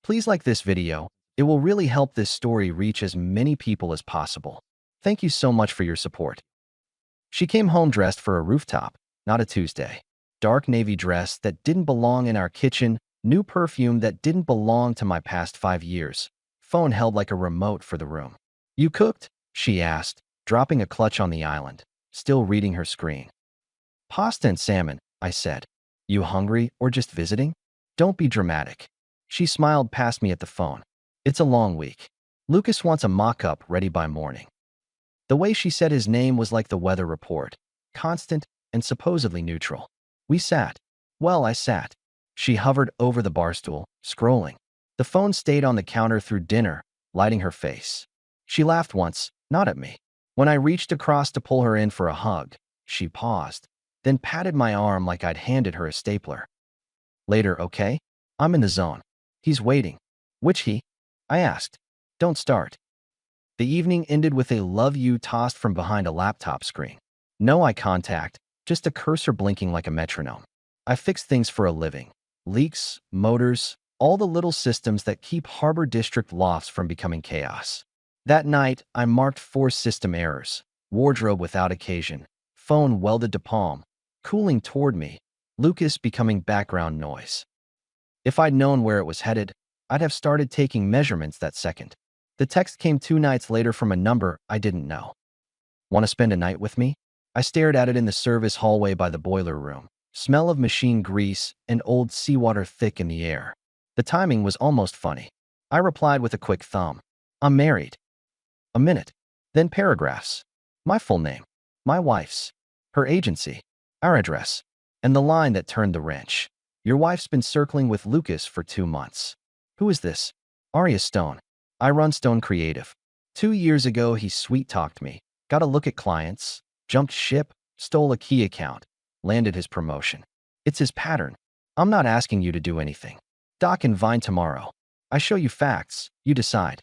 Please like this video. It will really help this story reach as many people as possible. Thank you so much for your support. She came home dressed for a rooftop, not a Tuesday. Dark navy dress that didn't belong in our kitchen, new perfume that didn't belong to my past 5 years. Phone held like a remote for the room. "You cooked?" she asked, dropping a clutch on the island, still reading her screen. "Pasta and salmon," I said. "You hungry or just visiting?" "Don't be dramatic." She smiled past me at the phone. "It's a long week. Lucas wants a mock-up ready by morning." The way she said his name was like the weather report, constant and supposedly neutral. We sat. Well, I sat. She hovered over the bar stool, scrolling. The phone stayed on the counter through dinner, lighting her face. She laughed once, not at me. When I reached across to pull her in for a hug, she paused, then patted my arm like I'd handed her a stapler. "Later, okay?" I'm in the zone. "He's waiting." "Which he?" I asked. "Don't start." The evening ended with a "love you" tossed from behind a laptop screen. No eye contact, just a cursor blinking like a metronome. I fix things for a living. Leaks, motors, all the little systems that keep Harbor District lofts from becoming chaos. That night, I marked 4 system errors. Wardrobe without occasion, phone welded to palm, cooling toward me, Lucas becoming background noise. If I'd known where it was headed, I'd have started taking measurements that second. The text came 2 nights later from a number I didn't know. "Want to spend a night with me?" I stared at it in the service hallway by the boiler room. Smell of machine grease and old seawater thick in the air. The timing was almost funny. I replied with a quick thumb. "I'm married." A minute. Then paragraphs. My full name. My wife's. Her agency. Our address. And the line that turned the wrench. "Your wife's been circling with Lucas for 2 months." Who is this? Arya Stone. I run Stone Creative. 2 years ago, he sweet-talked me. Got a look at clients. Jumped ship. Stole a key account. Landed his promotion. It's his pattern. I'm not asking you to do anything. Doc and Vine tomorrow. I show you facts. You decide.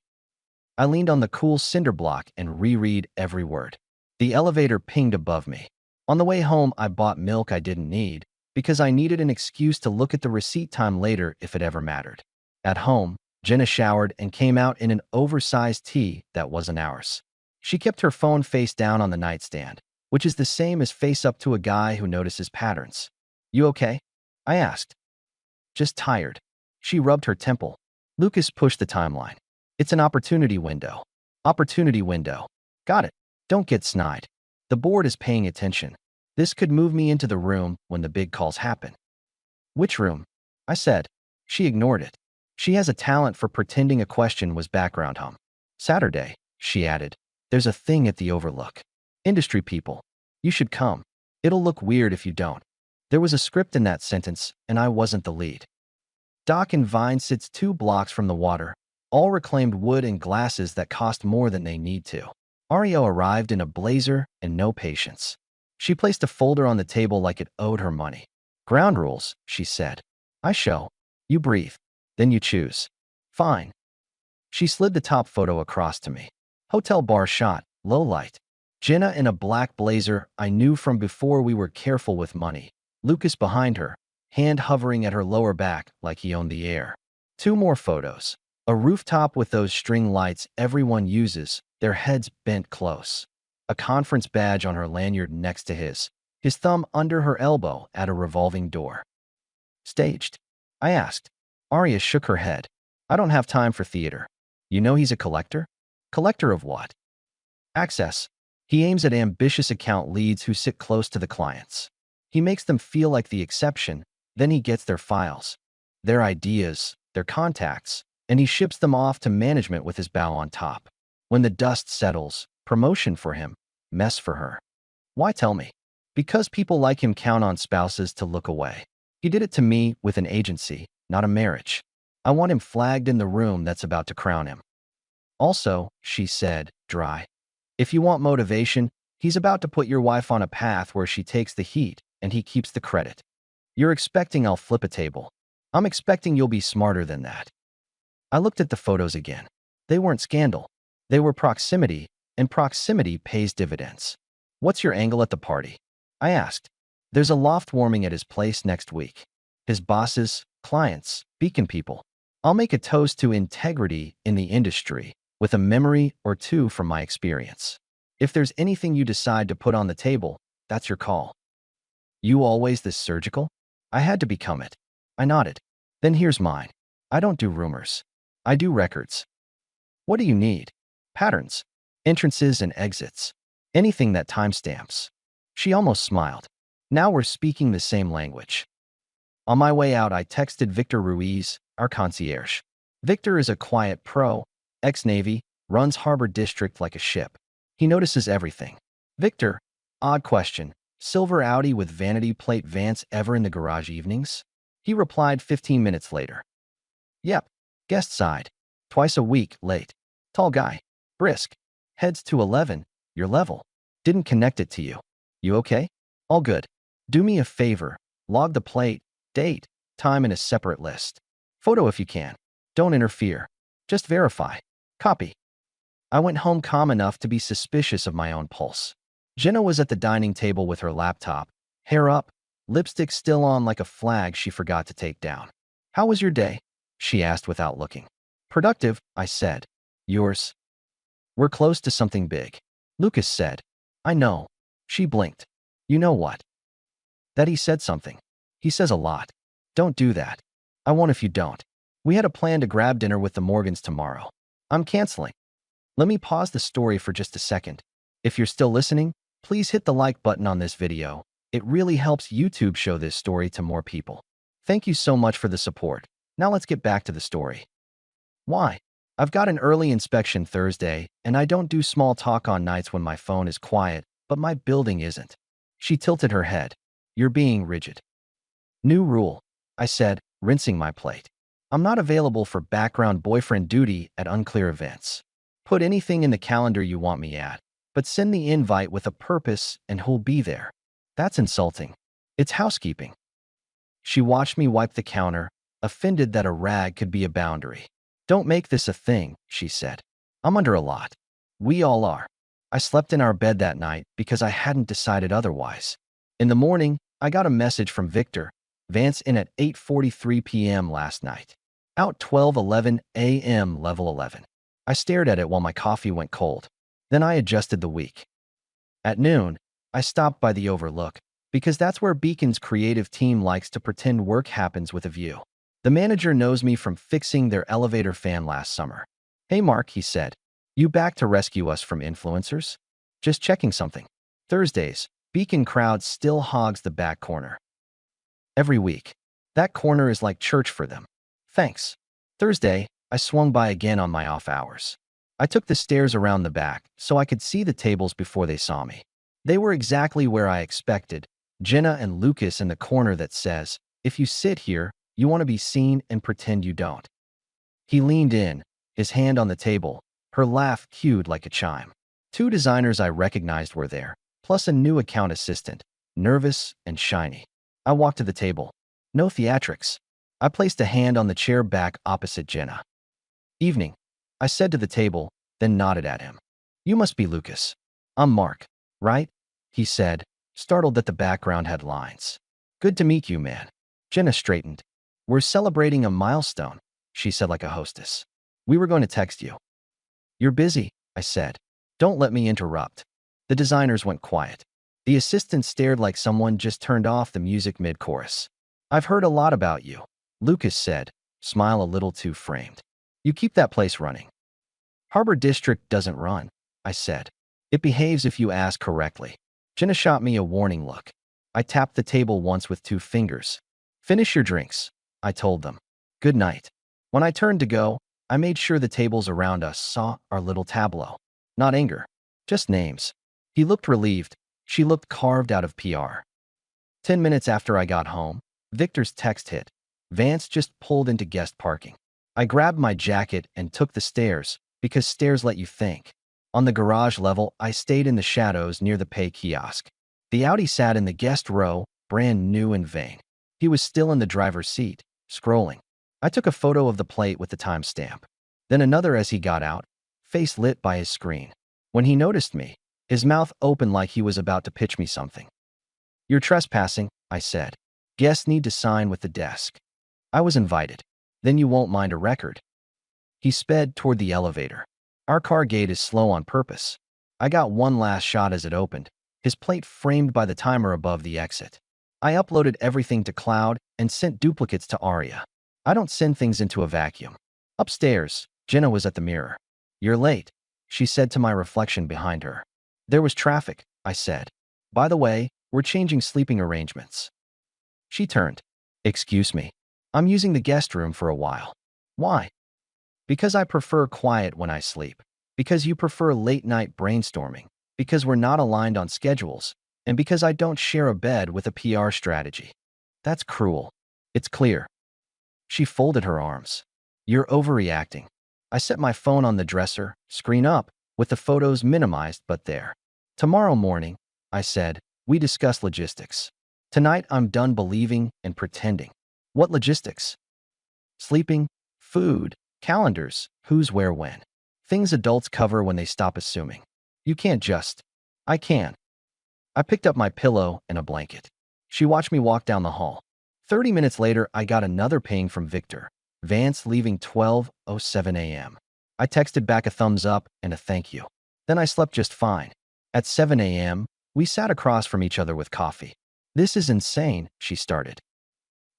I leaned on the cool cinder block and reread every word. The elevator pinged above me. On the way home, I bought milk I didn't need because I needed an excuse to look at the receipt time later if it ever mattered. At home, Jenna showered and came out in an oversized tee that wasn't ours. She kept her phone face down on the nightstand, which is the same as face up to a guy who notices patterns. "You okay?" I asked. "Just tired." She rubbed her temple. Lucas pushed the timeline. "It's an opportunity window." Opportunity window. Got it. Don't get snide. The board is paying attention. This could move me into the room when the big calls happen. "Which room?" I said. She ignored it. She has a talent for pretending a question was background hum. "Saturday," she added. "There's a thing at the Overlook. Industry people. You should come. It'll look weird if you don't." There was a script in that sentence, and I wasn't the lead. Dock and Vine sits 2 blocks from the water, all reclaimed wood and glasses that cost more than they need to. Ario arrived in a blazer and no patience. She placed a folder on the table like it owed her money. "Ground rules," she said. "I show. You breathe. Then you choose." "Fine." She slid the top photo across to me. Hotel bar shot, low light. Jenna in a black blazer I knew from before we were careful with money. Lucas behind her, hand hovering at her lower back like he owned the air. 2 more photos. A rooftop with those string lights everyone uses, their heads bent close. A conference badge on her lanyard next to his thumb under her elbow at a revolving door. "Staged?" I asked. Arya shook her head. "I don't have time for theater." "You know he's a collector?" "Collector of what?" "Access. He aims at ambitious account leads who sit close to the clients. He makes them feel like the exception, then he gets their files, their ideas, their contacts, and he ships them off to management with his bow on top. When the dust settles, promotion for him, mess for her." "Why tell me?" "Because people like him count on spouses to look away. He did it to me with an agency, not a marriage. I want him flagged in the room that's about to crown him." "Also," she said, dry, "if you want motivation, he's about to put your wife on a path where she takes the heat and he keeps the credit. You're expecting I'll flip a table. I'm expecting you'll be smarter than that." I looked at the photos again. They weren't scandal. They were proximity, and proximity pays dividends. "What's your angle at the party?" I asked. "There's a loft warming at his place next week. His bosses, clients, beacon people. I'll make a toast to integrity in the industry with a memory or two from my experience. If there's anything you decide to put on the table, that's your call. You always this surgical? I had to become it. I nodded. Then here's mine. I don't do rumors. I do records. What do you need? Patterns, entrances and exits. Anything that timestamps. She almost smiled. Now we're speaking the same language. On my way out, I texted Victor Ruiz, our concierge. Victor is a quiet pro, ex-Navy, runs Harbor District like a ship. He notices everything. Victor, odd question. Silver Audi with vanity plate Vance ever in the garage evenings? He replied 15 minutes later. Yep. Guest side. Twice a week, late. Tall guy. Brisk. Heads to 11. Your level. Didn't connect it to you. You okay? All good. Do me a favor. Log the plate, date, time in a separate list. Photo if you can. Don't interfere. Just verify. Copy. I went home calm enough to be suspicious of my own pulse. Jenna was at the dining table with her laptop, hair up, lipstick still on like a flag she forgot to take down. How was your day? She asked without looking. Productive, I said. Yours? We're close to something big. Lucas said. I know. She blinked. You know what? That he said something. He says a lot. Don't do that. I won't if you don't. We had a plan to grab dinner with the Morgans tomorrow. I'm canceling. Let me pause the story for just a second. If you're still listening, please hit the like button on this video. It really helps YouTube show this story to more people. Thank you so much for the support. Now let's get back to the story. Why? I've got an early inspection Thursday, and I don't do small talk on nights when my phone is quiet, but my building isn't. She tilted her head. You're being rigid. New rule, I said, rinsing my plate. I'm not available for background boyfriend duty at unclear events. Put anything in the calendar you want me at, but send the invite with a purpose and who'll be there. That's insulting. It's housekeeping. She watched me wipe the counter, offended that a rag could be a boundary. Don't make this a thing, she said. I'm under a lot. We all are. I slept in our bed that night because I hadn't decided otherwise. In the morning, I got a message from Victor. Vance in at 8:43 p.m. last night. Out 12:11 a.m. level 11. I stared at it while my coffee went cold. Then I adjusted the week. At noon, I stopped by the Overlook, because that's where Beacon's creative team likes to pretend work happens with a view. The manager knows me from fixing their elevator fan last summer. Hey Mark, he said. You back to rescue us from influencers? Just checking something. Thursdays, Beacon crowd still hogs the back corner. Every week. That corner is like church for them. Thanks. Thursday, I swung by again on my off hours. I took the stairs around the back so I could see the tables before they saw me. They were exactly where I expected. Jenna and Lucas in the corner that says, if you sit here, you want to be seen and pretend you don't. He leaned in, his hand on the table, her laugh cued like a chime. Two designers I recognized were there, plus a new account assistant, nervous and shiny. I walked to the table. No theatrics. I placed a hand on the chair back opposite Jenna. Evening, I said to the table, then nodded at him. You must be Lucas. I'm Mark, right? He said, startled that the background had lines. Good to meet you, man. Jenna straightened. We're celebrating a milestone, she said like a hostess. We were going to text you. You're busy, I said. Don't let me interrupt. The designers went quiet. The assistant stared like someone just turned off the music mid-chorus. I've heard a lot about you, Lucas said, smile a little too framed. You keep that place running. Harbor District doesn't run, I said. It behaves if you ask correctly. Jenna shot me a warning look. I tapped the table once with 2 fingers. Finish your drinks, I told them. Good night. When I turned to go, I made sure the tables around us saw our little tableau. Not anger, just names. He looked relieved. She looked carved out of PR. 10 minutes after I got home, Victor's text hit. Vance just pulled into guest parking. I grabbed my jacket and took the stairs, because stairs let you think. On the garage level, I stayed in the shadows near the pay kiosk. The Audi sat in the guest row, brand new and vain. He was still in the driver's seat, scrolling. I took a photo of the plate with the timestamp. Then another as he got out, face lit by his screen. When he noticed me, his mouth opened like he was about to pitch me something. You're trespassing, I said. Guests need to sign with the desk. I was invited. Then you won't mind a record. He sped toward the elevator. Our car gate is slow on purpose. I got one last shot as it opened, his plate framed by the timer above the exit. I uploaded everything to cloud and sent duplicates to Aria. I don't send things into a vacuum. Upstairs, Jenna was at the mirror. "You're late," she said to my reflection behind her. "There was traffic," I said. "By the way, we're changing sleeping arrangements." She turned. "Excuse me. I'm using the guest room for a while." "Why?" "Because I prefer quiet when I sleep. Because you prefer late-night brainstorming. Because we're not aligned on schedules. And because I don't share a bed with a PR strategy." "That's cruel." "It's clear." She folded her arms. "You're overreacting." I set my phone on the dresser, screen up, with the photos minimized but there. "Tomorrow morning," I said, "we discuss logistics. Tonight I'm done believing and pretending." "What logistics?" "Sleeping, food, calendars, who's where when. Things adults cover when they stop assuming. You can't just." "I can." I picked up my pillow and a blanket. She watched me walk down the hall. 30 minutes later, I got another ping from Victor. "Vance leaving 12:07 a.m. I texted back a thumbs up and a thank you. Then I slept just fine. At 7 a.m., we sat across from each other with coffee. "This is insane," she started.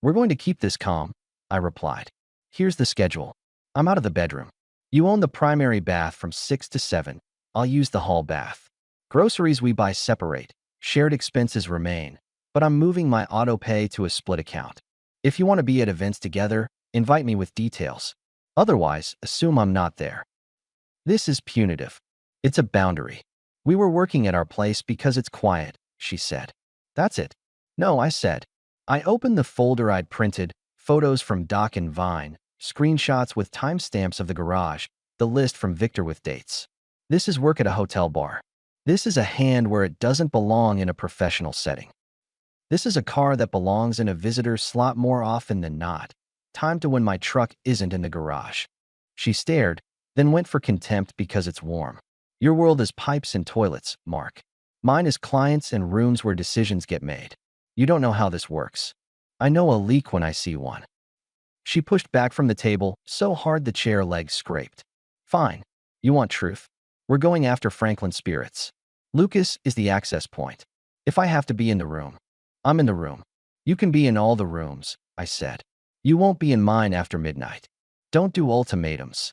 "We're going to keep this calm," I replied. "Here's the schedule. I'm out of the bedroom. You own the primary bath from 6 to 7. I'll use the hall bath. Groceries we buy separate. Shared expenses remain. But I'm moving my auto pay to a split account. If you want to be at events together, invite me with details. Otherwise, assume I'm not there." "This is punitive. It's a boundary. We were working at our place because it's quiet," she said. "That's it." "No," I said. I opened the folder I'd printed, photos from Doc and Vine, screenshots with timestamps of the garage, the list from Victor with dates. "This is work at a hotel bar. This is a hand where it doesn't belong in a professional setting. This is a car that belongs in a visitor's slot more often than not. Time to when my truck isn't in the garage." She stared, then went for contempt because it's warm. "Your world is pipes and toilets, Mark. Mine is clients and rooms where decisions get made. You don't know how this works." "I know a leak when I see one." She pushed back from the table so hard the chair legs scraped. "Fine. You want truth? We're going after Franklin Spirits. Lucas is the access point. If I have to be in the room, I'm in the room. You can be in all the rooms," I said. "You won't be in mine after midnight. Don't do ultimatums."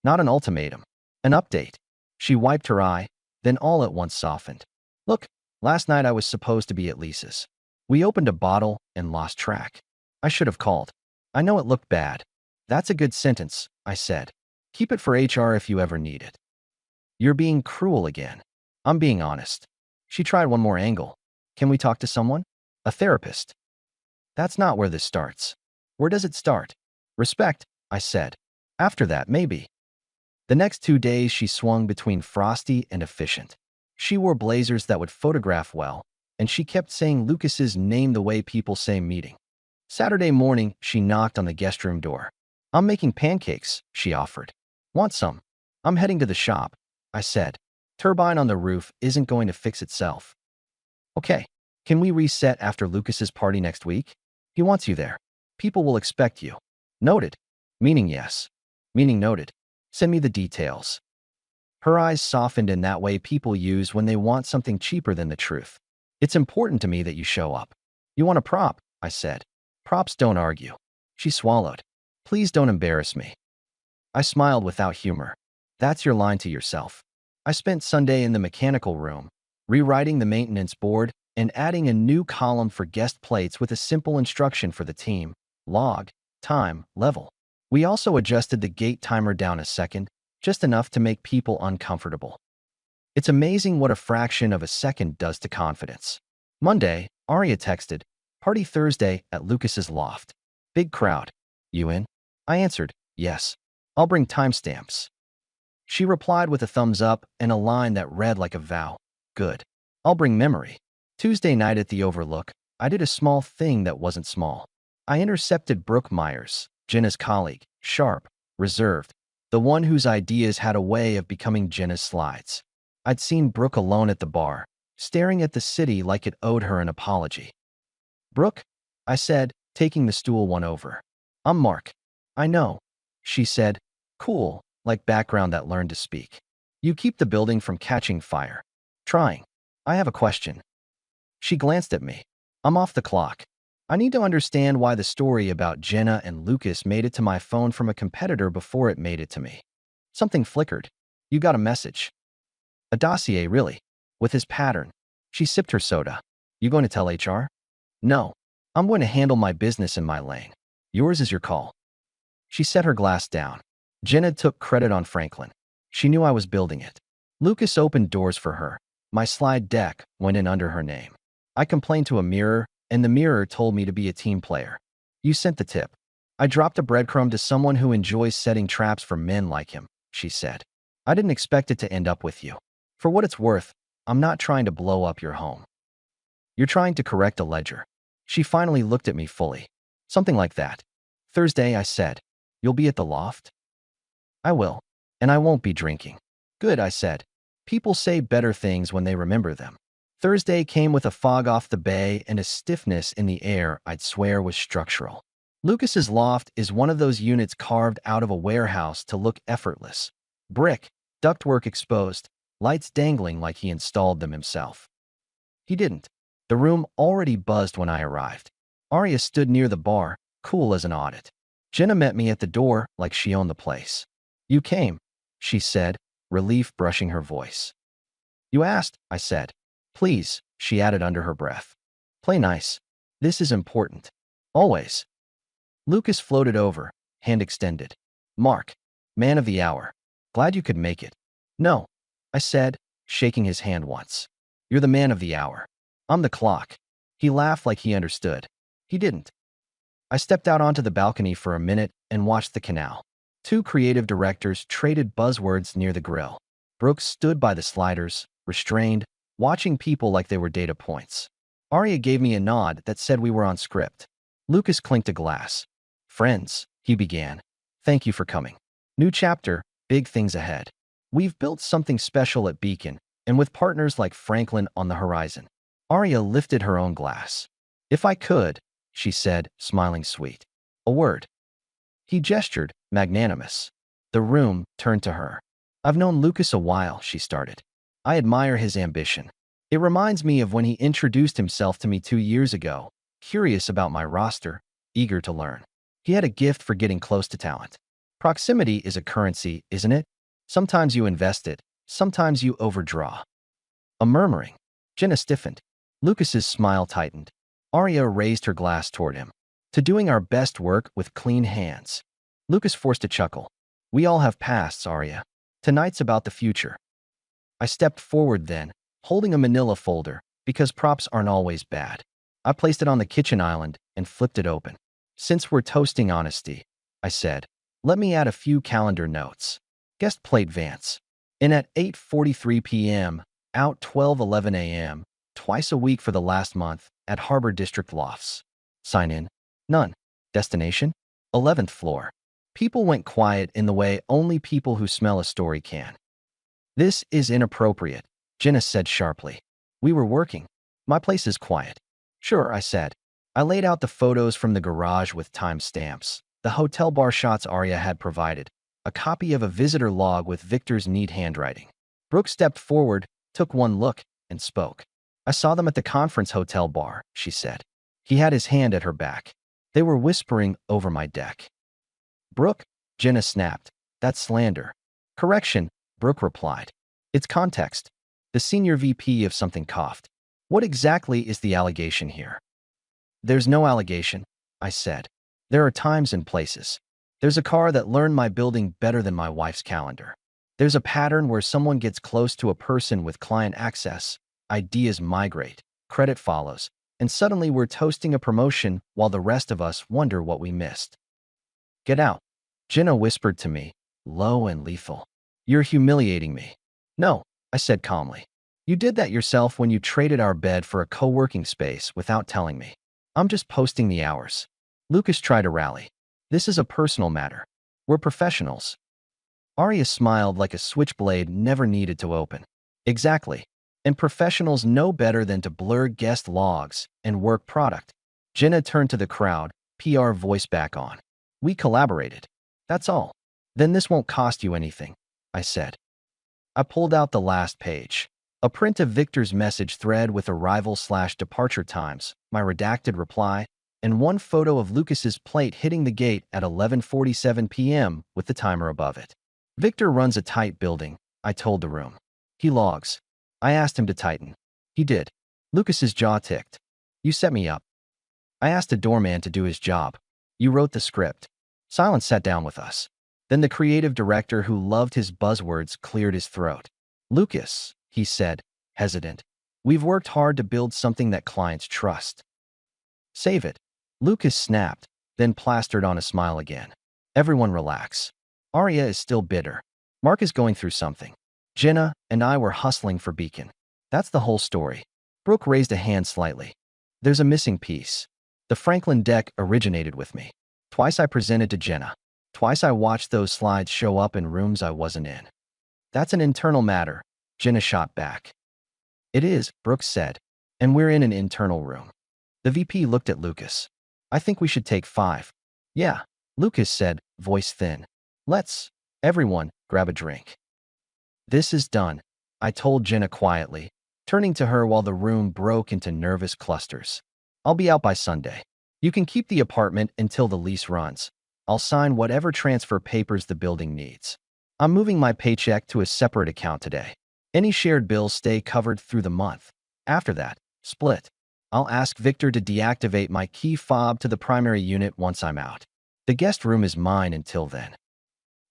"Not an ultimatum. An update." She wiped her eye, then all at once softened. "Look, last night I was supposed to be at Lisa's. We opened a bottle and lost track. I should have called. I know it looked bad." "That's a good sentence," I said. "Keep it for HR if you ever need it." "You're being cruel again." "I'm being honest." She tried one more angle. "Can we talk to someone? A therapist?" "That's not where this starts." "Where does it start?" "Respect," I said. "After that, maybe." The next 2 days she swung between frosty and efficient. She wore blazers that would photograph well, and she kept saying Lucas's name the way people say meeting. Saturday morning, she knocked on the guest room door. "I'm making pancakes," she offered. "Want some?" "I'm heading to the shop," I said. "Turbine on the roof isn't going to fix itself." "Okay. Can we reset after Lucas's party next week? He wants you there. People will expect you." "Noted." "Meaning yes." "Meaning noted. Send me the details." Her eyes softened in that way people use when they want something cheaper than the truth. "It's important to me that you show up." "You want a prop?" I said. "Props don't argue." She swallowed. "Please don't embarrass me." I smiled without humor. "That's your line to yourself." I spent Sunday in the mechanical room, rewriting the maintenance board and adding a new column for guest plates with a simple instruction for the team: log, time, level. We also adjusted the gate timer down a second, just enough to make people uncomfortable. It's amazing what a fraction of a second does to confidence. Monday, Aria texted, "Party Thursday at Lucas's loft. Big crowd. You in?" I answered, "Yes. I'll bring timestamps." She replied with a thumbs up and a line that read like a vow. "Good. I'll bring memory." Tuesday night at the Overlook, I did a small thing that wasn't small. I intercepted Brooke Myers, Jenna's colleague, sharp, reserved, the one whose ideas had a way of becoming Jenna's slides. I'd seen Brooke alone at the bar, staring at the city like it owed her an apology. "Brooke," I said, taking the stool one over. "I'm Mark." I know, she said, cool, like background that learned to speak. You keep the building from catching fire. Trying. I have a question. She glanced at me. I'm off the clock. I need to understand why the story about Jenna and Lucas made it to my phone from a competitor before it made it to me. Something flickered. You got a message. A dossier, really. With his pattern. She sipped her soda. You going to tell HR? No. I'm going to handle my business in my lane. Yours is your call. She set her glass down. Jenna took credit on Franklin. She knew I was building it. Lucas opened doors for her. My slide deck went in under her name. I complained to a mirror, and the mirror told me to be a team player. You sent the tip. I dropped a breadcrumb to someone who enjoys setting traps for men like him, she said. I didn't expect it to end up with you. For what it's worth, I'm not trying to blow up your home. You're trying to correct a ledger. She finally looked at me fully. Something like that. Thursday, I said. You'll be at the loft? I will. And I won't be drinking. Good, I said. People say better things when they remember them. Thursday came with a fog off the bay and a stiffness in the air I'd swear was structural. Lucas's loft is one of those units carved out of a warehouse to look effortless. Brick, ductwork exposed, lights dangling like he installed them himself. He didn't. The room already buzzed when I arrived. Arya stood near the bar, cool as an audit. Jenna met me at the door like she owned the place. You came, she said, relief brushing her voice. You asked, I said. Please, she added under her breath. Play nice. This is important. Always. Lucas floated over, hand extended. Mark, man of the hour. Glad you could make it. No, I said, shaking his hand once. You're the man of the hour. I'm the clock. He laughed like he understood. He didn't. I stepped out onto the balcony for a minute and watched the canal. Two creative directors traded buzzwords near the grill. Brooks stood by the sliders, restrained, watching people like they were data points. Arya gave me a nod that said we were on script. Lucas clinked a glass. Friends, he began. Thank you for coming. New chapter, big things ahead. We've built something special at Beacon, and with partners like Franklin on the horizon. Arya lifted her own glass. If I could, she said, smiling sweet. A word. He gestured, magnanimous. The room turned to her. I've known Lucas a while, she started. I admire his ambition. It reminds me of when he introduced himself to me 2 years ago, curious about my roster, eager to learn. He had a gift for getting close to talent. Proximity is a currency, isn't it? Sometimes you invest it, sometimes you overdraw. A murmuring. Jenna stiffened. Lucas's smile tightened. Arya raised her glass toward him. To doing our best work with clean hands. Lucas forced a chuckle. We all have pasts, Arya. Tonight's about the future. I stepped forward then, holding a manila folder, because props aren't always bad. I placed it on the kitchen island and flipped it open. Since we're toasting honesty, I said, let me add a few calendar notes. Guest plate Vance. In at 8:43 p.m., out 12:11 a.m., twice a week for the last month, at Harbor District Lofts. Sign in. None. Destination? 11th floor. People went quiet in the way only people who smell a story can. This is inappropriate, Jenna said sharply. We were working. My place is quiet. Sure, I said. I laid out the photos from the garage with timestamps, the hotel bar shots Arya had provided, a copy of a visitor log with Victor's neat handwriting. Brooke stepped forward, took one look, and spoke. I saw them at the conference hotel bar, she said. He had his hand at her back. They were whispering over my deck. Brooke, Jenna snapped. That's slander. Correction, Brooke replied. It's context. The senior VP of something coughed. What exactly is the allegation here? There's no allegation, I said. There are times and places. There's a car that learned my building better than my wife's calendar. There's a pattern where someone gets close to a person with client access, ideas migrate, credit follows, and suddenly we're toasting a promotion while the rest of us wonder what we missed. Get out, Jenna whispered to me, low and lethal. You're humiliating me. No, I said calmly. You did that yourself when you traded our bed for a co-working space without telling me. I'm just posting the hours. Lucas tried to rally. This is a personal matter. We're professionals. Arya smiled like a switchblade never needed to open. Exactly. And professionals know better than to blur guest logs and work product. Jenna turned to the crowd, PR voice back on. We collaborated. That's all. Then this won't cost you anything, I said. I pulled out the last page. A print of Victor's message thread with arrival/departure times, my redacted reply, and one photo of Lucas's plate hitting the gate at 11:47 p.m. with the timer above it. Victor runs a tight building, I told the room. He logs. I asked him to tighten. He did. Lucas's jaw ticked. You set me up. I asked a doorman to do his job. You wrote the script. Silence sat down with us. Then the creative director who loved his buzzwords cleared his throat. Lucas, he said, hesitant. We've worked hard to build something that clients trust. Save it. Lucas snapped, then plastered on a smile again. Everyone relax. Arya is still bitter. Mark is going through something. Jenna and I were hustling for Beacon. That's the whole story. Brooke raised a hand slightly. There's a missing piece. The Franklin deck originated with me. Twice I presented to Jenna. Twice I watched those slides show up in rooms I wasn't in. That's an internal matter, Jenna shot back. It is, Brooke said, and we're in an internal room. The VP looked at Lucas. I think we should take 5. Yeah, Lucas said, voice thin. Let's, everyone, grab a drink. This is done, I told Jenna quietly, turning to her while the room broke into nervous clusters. I'll be out by Sunday. You can keep the apartment until the lease runs. I'll sign whatever transfer papers the building needs. I'm moving my paycheck to a separate account today. Any shared bills stay covered through the month. After that, split. I'll ask Victor to deactivate my key fob to the primary unit once I'm out. The guest room is mine until then.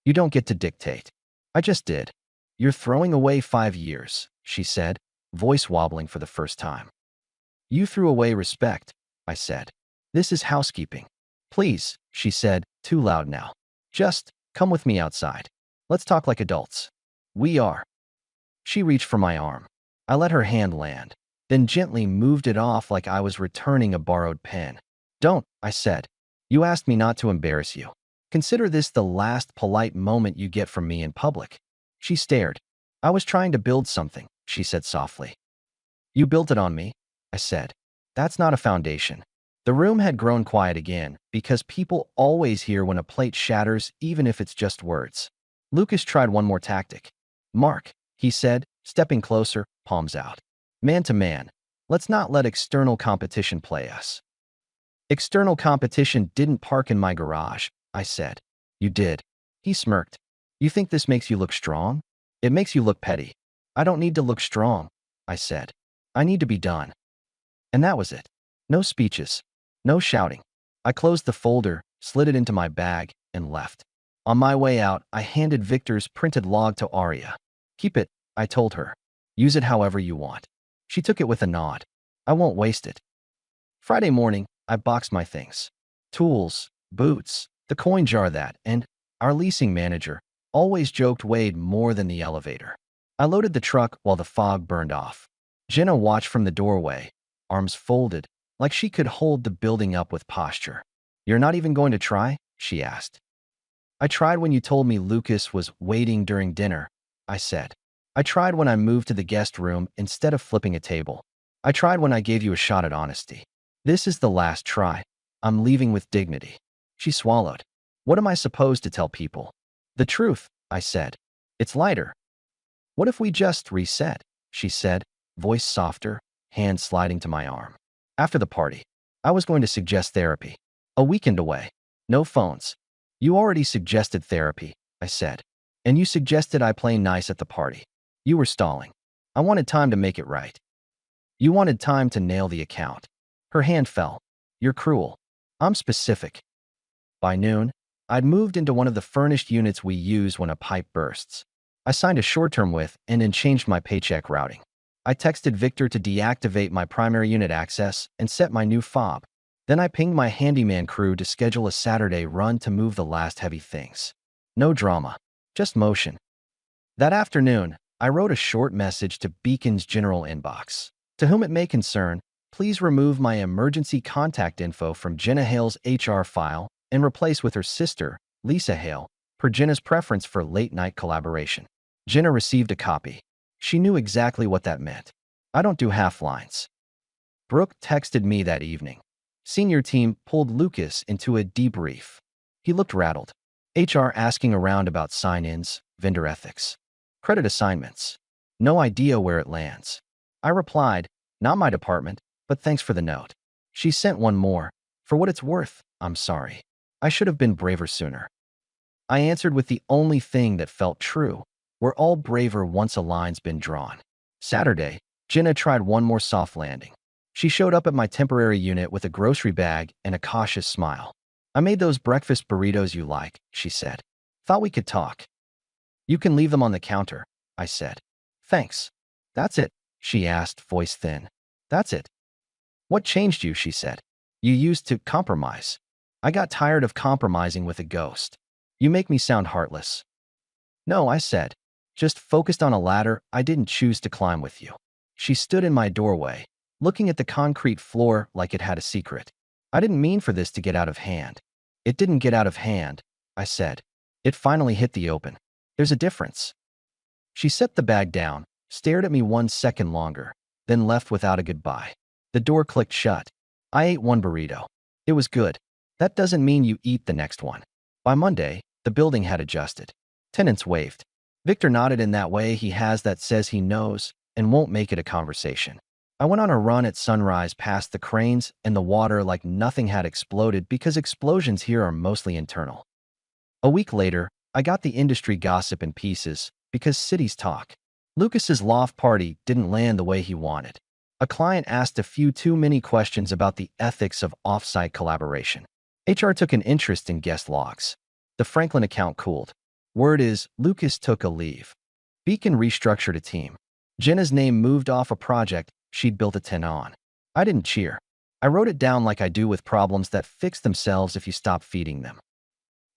You don't get to dictate. I just did. You're throwing away 5 years, she said, voice wobbling for the first time. You threw away respect, I said. This is housekeeping. Please, she said, too loud now. Just come with me outside. Let's talk like adults. We are. She reached for my arm. I let her hand land, then gently moved it off like I was returning a borrowed pen. Don't, I said. You asked me not to embarrass you. Consider this the last polite moment you get from me in public. She stared. I was trying to build something, she said softly. You built it on me, I said. That's not a foundation. The room had grown quiet again, because people always hear when a plate shatters, even if it's just words. Lucas tried one more tactic. Mark, he said, stepping closer, palms out. Man to man, let's not let external competition play us. External competition didn't park in my garage, I said. You did. He smirked. You think this makes you look strong? It makes you look petty. I don't need to look strong, I said. I need to be done. And that was it. No speeches. No shouting. I closed the folder, slid it into my bag, and left. On my way out, I handed Victor's printed log to Arya. Keep it, I told her. Use it however you want. She took it with a nod. I won't waste it. Friday morning, I boxed my things. Tools, boots, the coin jar that, and our leasing manager, always joked weighed more than the elevator. I loaded the truck while the fog burned off. Jenna watched from the doorway, arms folded, like she could hold the building up with posture. You're not even going to try? She asked. I tried when you told me Lucas was waiting during dinner, I said. I tried when I moved to the guest room instead of flipping a table. I tried when I gave you a shot at honesty. This is the last try. I'm leaving with dignity. She swallowed. What am I supposed to tell people? The truth, I said. It's lighter. What if we just reset? She said, voice softer, hand sliding to my arm. After the party, I was going to suggest therapy. A weekend away. No phones. You already suggested therapy, I said. And you suggested I play nice at the party. You were stalling. I wanted time to make it right. You wanted time to nail the account. Her hand fell. You're cruel. I'm specific. By noon, I'd moved into one of the furnished units we use when a pipe bursts. I signed a short-term with and then changed my paycheck routing. I texted Victor to deactivate my primary unit access and set my new fob. Then I pinged my handyman crew to schedule a Saturday run to move the last heavy things. No drama, just motion. That afternoon, I wrote a short message to Beacon's general inbox. To whom it may concern, please remove my emergency contact info from Jenna Hale's HR file and replace with her sister, Lisa Hale, per Jenna's preference for late-night collaboration. Jenna received a copy. She knew exactly what that meant. I don't do half lines. Brooke texted me that evening. Senior team pulled Lucas into a debrief. He looked rattled. HR asking around about sign-ins, vendor ethics, credit assignments. No idea where it lands. I replied, not my department, but thanks for the note. She sent one more. For what it's worth, I'm sorry. I should have been braver sooner. I answered with the only thing that felt true. We're all braver once a line's been drawn. Saturday, Jenna tried one more soft landing. She showed up at my temporary unit with a grocery bag and a cautious smile. I made those breakfast burritos you like, she said. Thought we could talk. You can leave them on the counter, I said. Thanks. That's it, she asked, voice thin. That's it. What changed you, she said. You used to compromise. I got tired of compromising with a ghost. You make me sound heartless. No, I said. Just focused on a ladder I didn't choose to climb with you. She stood in my doorway, looking at the concrete floor like it had a secret. I didn't mean for this to get out of hand. It didn't get out of hand, I said. It finally hit the open. There's a difference. She set the bag down, stared at me 1 second longer, then left without a goodbye. The door clicked shut. I ate one burrito. It was good. That doesn't mean you eat the next one. By Monday, the building had adjusted. Tenants waved. Victor nodded in that way he has that says he knows and won't make it a conversation. I went on a run at sunrise past the cranes and the water like nothing had exploded because explosions here are mostly internal. A week later, I got the industry gossip in pieces because cities talk. Lucas's loft party didn't land the way he wanted. A client asked a few too many questions about the ethics of off-site collaboration. HR took an interest in guest logs. The Franklin account cooled. Word is, Lucas took a leave. Beacon restructured a team. Jenna's name moved off a project she'd built a 10 on. I didn't cheer. I wrote it down like I do with problems that fix themselves if you stop feeding them.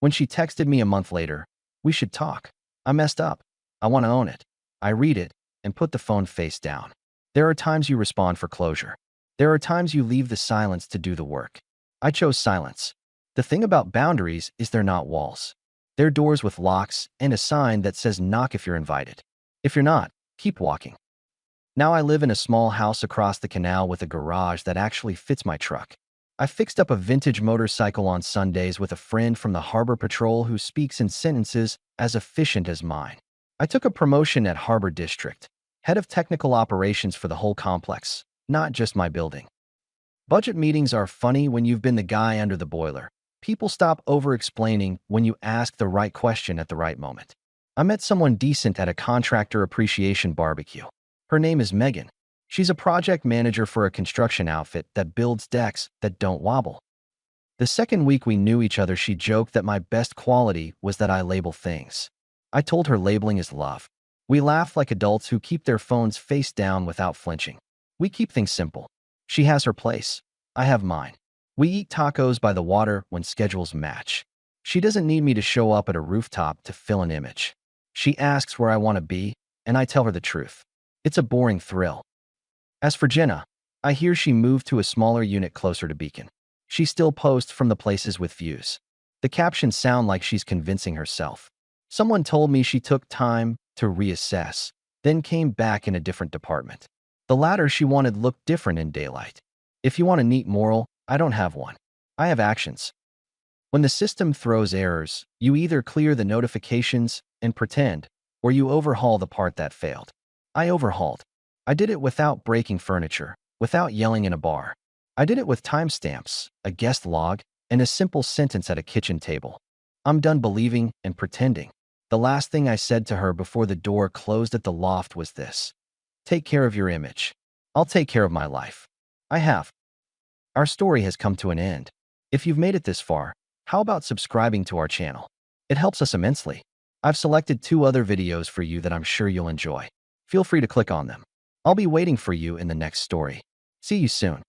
When she texted me a month later, we should talk. I messed up. I want to own it. I read it and put the phone face down. There are times you respond for closure. There are times you leave the silence to do the work. I chose silence. The thing about boundaries is they're not walls. They're doors with locks and a sign that says knock if you're invited. If you're not, keep walking. Now I live in a small house across the canal with a garage that actually fits my truck. I fixed up a vintage motorcycle on Sundays with a friend from the Harbor Patrol who speaks in sentences as efficient as mine. I took a promotion at Harbor District, head of technical operations for the whole complex, not just my building. Budget meetings are funny when you've been the guy under the boiler. People stop over-explaining when you ask the right question at the right moment. I met someone decent at a contractor appreciation barbecue. Her name is Megan. She's a project manager for a construction outfit that builds decks that don't wobble. The second week we knew each other, she joked that my best quality was that I label things. I told her labeling is love. We laughed like adults who keep their phones face down without flinching. We keep things simple. She has her place. I have mine. We eat tacos by the water when schedules match. She doesn't need me to show up at a rooftop to fill an image. She asks where I want to be, and I tell her the truth. It's a boring thrill. As for Jenna, I hear she moved to a smaller unit closer to Beacon. She still posts from the places with views. The captions sound like she's convincing herself. Someone told me she took time to reassess, then came back in a different department. The ladder she wanted looked different in daylight. If you want a neat moral, I don't have one. I have actions. When the system throws errors, you either clear the notifications and pretend, or you overhaul the part that failed. I overhauled. I did it without breaking furniture, without yelling in a bar. I did it with timestamps, a guest log, and a simple sentence at a kitchen table. I'm done believing and pretending. The last thing I said to her before the door closed at the loft was this: take care of your image. I'll take care of my life. I have. Our story has come to an end. If you've made it this far, how about subscribing to our channel? It helps us immensely. I've selected 2 other videos for you that I'm sure you'll enjoy. Feel free to click on them. I'll be waiting for you in the next story. See you soon.